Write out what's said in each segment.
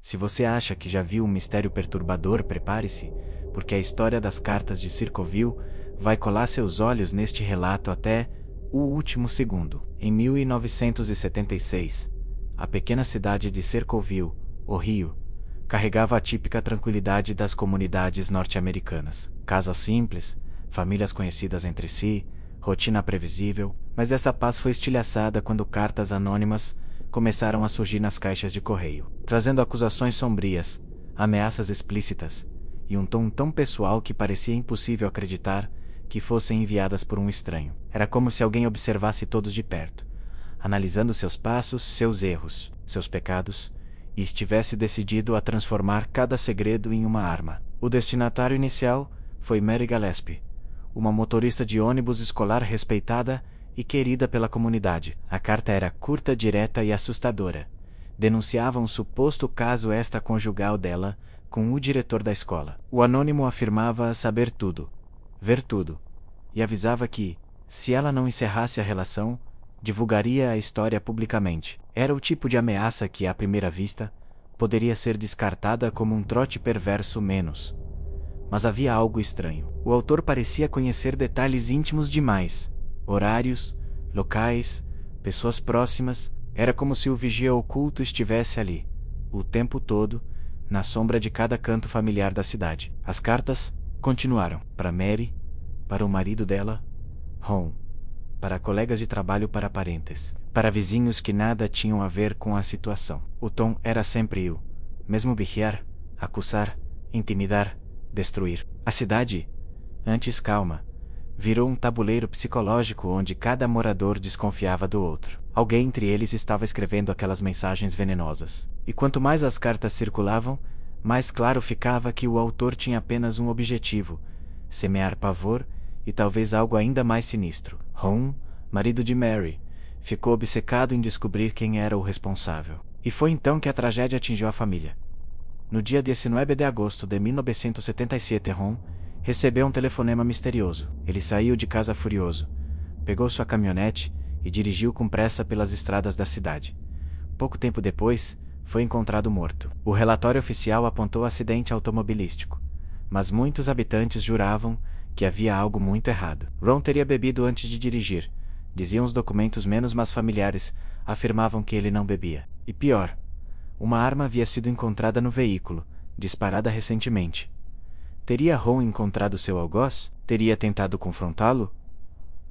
Se você acha que já viu um mistério perturbador, prepare-se, porque a história das cartas de Circoville vai colar seus olhos neste relato até o último segundo. Em 1976, a pequena cidade de Circoville, Ohio, carregava a típica tranquilidade das comunidades norte-americanas. Casas simples, famílias conhecidas entre si, rotina previsível, mas essa paz foi estilhaçada quando cartas anônimas começaram a surgir nas caixas de correio, trazendo acusações sombrias, ameaças explícitas e um tom tão pessoal que parecia impossível acreditar que fossem enviadas por um estranho. Era como se alguém observasse todos de perto, analisando seus passos, seus erros, seus pecados, e estivesse decidido a transformar cada segredo em uma arma. O destinatário inicial foi Mary Gillespie, uma motorista de ônibus escolar respeitada e querida pela comunidade. A carta era curta, direta e assustadora. Denunciava um suposto caso extraconjugal dela com o diretor da escola. O anônimo afirmava saber tudo, ver tudo, e avisava que, se ela não encerrasse a relação, divulgaria a história publicamente. Era o tipo de ameaça que, à primeira vista, poderia ser descartada como um trote perverso menos. Mas havia algo estranho. O autor parecia conhecer detalhes íntimos demais. Horários, locais, pessoas próximas. Era como se o vigia oculto estivesse ali, o tempo todo, na sombra de cada canto familiar da cidade. As cartas continuaram. Para Mary, para o marido dela, Ron, para colegas de trabalho, para parentes, para vizinhos que nada tinham a ver com a situação. O tom era sempre o mesmo: vigiar, acusar, intimidar, destruir. A cidade, antes calma, virou um tabuleiro psicológico onde cada morador desconfiava do outro. Alguém entre eles estava escrevendo aquelas mensagens venenosas. E quanto mais as cartas circulavam, mais claro ficava que o autor tinha apenas um objetivo: semear pavor e talvez algo ainda mais sinistro. Ron, marido de Mary, ficou obcecado em descobrir quem era o responsável. E foi então que a tragédia atingiu a família. No dia 19 de agosto de 1977, Ron recebeu um telefonema misterioso. Ele saiu de casa furioso, pegou sua caminhonete e dirigiu com pressa pelas estradas da cidade. Pouco tempo depois, foi encontrado morto. O relatório oficial apontou acidente automobilístico, mas muitos habitantes juravam que havia algo muito errado. Ron teria bebido antes de dirigir, diziam os documentos, menos mas familiares afirmavam que ele não bebia. E pior, uma arma havia sido encontrada no veículo, disparada recentemente. Teria Ron encontrado seu algoz? Teria tentado confrontá-lo?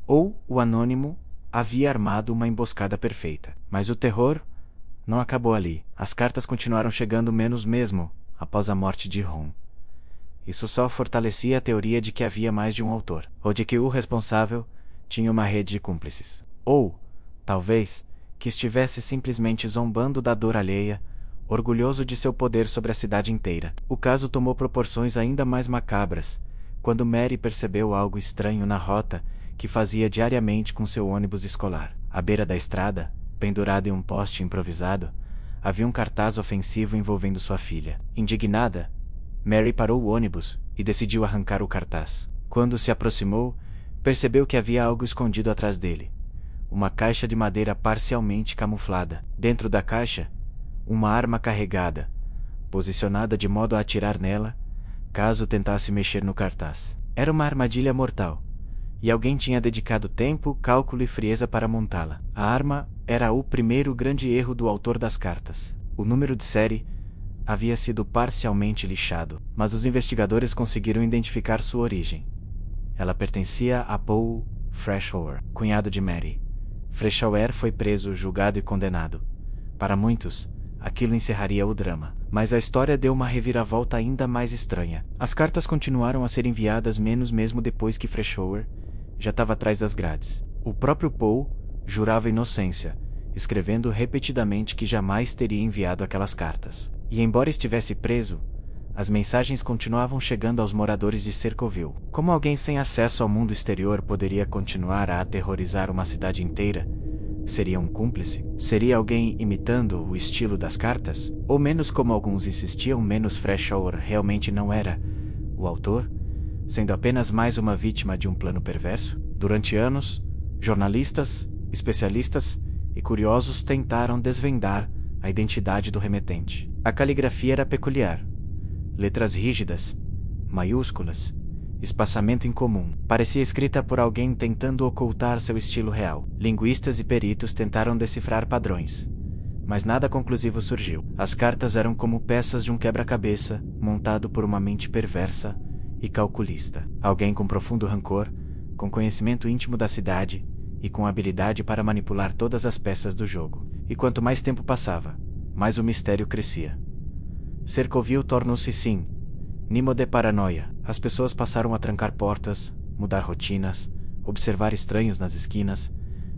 Ou o anônimo havia armado uma emboscada perfeita? Mas o terror não acabou ali. As cartas continuaram chegando, menos mesmo após a morte de Ron. Isso só fortalecia a teoria de que havia mais de um autor, ou de que o responsável tinha uma rede de cúmplices. Ou, talvez, que estivesse simplesmente zombando da dor alheia, orgulhoso de seu poder sobre a cidade inteira. O caso tomou proporções ainda mais macabras, quando Mary percebeu algo estranho na rota que fazia diariamente com seu ônibus escolar. À beira da estrada, pendurado em um poste improvisado, havia um cartaz ofensivo envolvendo sua filha. Indignada, Mary parou o ônibus e decidiu arrancar o cartaz. Quando se aproximou, percebeu que havia algo escondido atrás dele. Uma caixa de madeira parcialmente camuflada. Dentro da caixa, uma arma carregada, posicionada de modo a atirar nela, caso tentasse mexer no cartaz. Era uma armadilha mortal, e alguém tinha dedicado tempo, cálculo e frieza para montá-la. A arma era o primeiro grande erro do autor das cartas. O número de série havia sido parcialmente lixado, mas os investigadores conseguiram identificar sua origem. Ela pertencia a Paul Freshour, cunhado de Mary. Freshour foi preso, julgado e condenado. Para muitos, aquilo encerraria o drama, mas a história deu uma reviravolta ainda mais estranha. As cartas continuaram a ser enviadas menos mesmo depois que Freshour já estava atrás das grades. O próprio Paul jurava inocência, escrevendo repetidamente que jamais teria enviado aquelas cartas. E embora estivesse preso, as mensagens continuavam chegando aos moradores de Circoville. Como alguém sem acesso ao mundo exterior poderia continuar a aterrorizar uma cidade inteira? Seria um cúmplice? Seria alguém imitando o estilo das cartas? Ou menos como alguns insistiam, menos Freshour realmente não era o autor, sendo apenas mais uma vítima de um plano perverso? Durante anos, jornalistas, especialistas e curiosos tentaram desvendar a identidade do remetente. A caligrafia era peculiar. Letras rígidas, maiúsculas, espaçamento incomum. Parecia escrita por alguém tentando ocultar seu estilo real. Linguistas e peritos tentaram decifrar padrões, mas nada conclusivo surgiu. As cartas eram como peças de um quebra-cabeça, montado por uma mente perversa e calculista. Alguém com profundo rancor, com conhecimento íntimo da cidade e com habilidade para manipular todas as peças do jogo. E quanto mais tempo passava, mais o mistério crescia. Circoville tornou-se sinônimo de paranoia. As pessoas passaram a trancar portas, mudar rotinas, observar estranhos nas esquinas,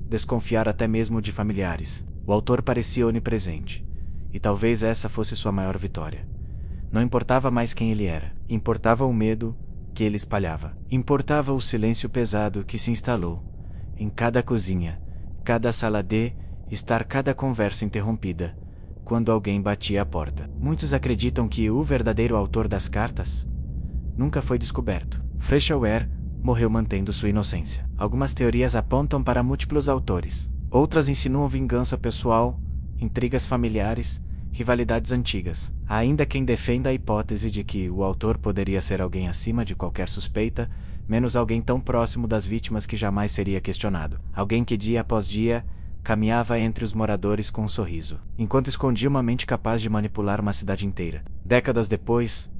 desconfiar até mesmo de familiares. O autor parecia onipresente, e talvez essa fosse sua maior vitória. Não importava mais quem ele era, importava o medo que ele espalhava. Importava o silêncio pesado que se instalou em cada cozinha, cada sala de estar, cada conversa interrompida quando alguém batia a porta. Muitos acreditam que o verdadeiro autor das cartas nunca foi descoberto. Fleischauer morreu mantendo sua inocência. Algumas teorias apontam para múltiplos autores. Outras insinuam vingança pessoal, intrigas familiares, rivalidades antigas. Há ainda quem defenda a hipótese de que o autor poderia ser alguém acima de qualquer suspeita, menos alguém tão próximo das vítimas que jamais seria questionado. Alguém que dia após dia caminhava entre os moradores com um sorriso, enquanto escondia uma mente capaz de manipular uma cidade inteira. Décadas depois,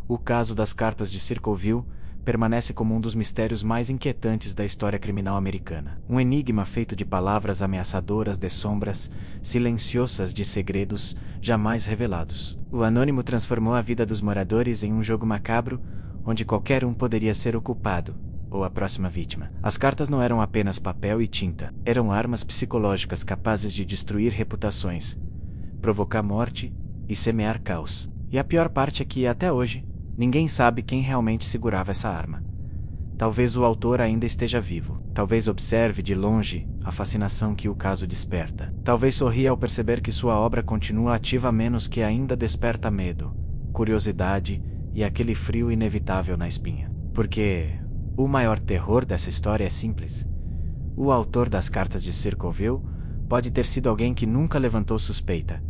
o caso das cartas de Circoville permanece como um dos mistérios mais inquietantes da história criminal americana. Um enigma feito de palavras ameaçadoras, de sombras silenciosas, de segredos jamais revelados. O anônimo transformou a vida dos moradores em um jogo macabro, onde qualquer um poderia ser o culpado ou a próxima vítima. As cartas não eram apenas papel e tinta, eram armas psicológicas capazes de destruir reputações, provocar morte e semear caos. E a pior parte é que, até hoje, ninguém sabe quem realmente segurava essa arma. Talvez o autor ainda esteja vivo. Talvez observe de longe a fascinação que o caso desperta. Talvez sorria ao perceber que sua obra continua ativa, a menos que ainda desperta medo, curiosidade e aquele frio inevitável na espinha. Porque o maior terror dessa história é simples. O autor das cartas de Circoville pode ter sido alguém que nunca levantou suspeita,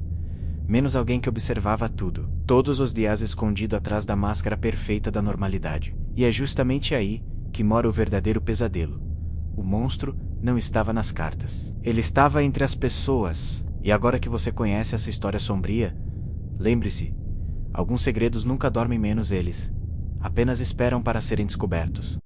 menos alguém que observava tudo, todos os dias escondido atrás da máscara perfeita da normalidade. E é justamente aí que mora o verdadeiro pesadelo. O monstro não estava nas cartas. Ele estava entre as pessoas. E agora que você conhece essa história sombria, lembre-se, alguns segredos nunca dormem, menos eles apenas esperam para serem descobertos.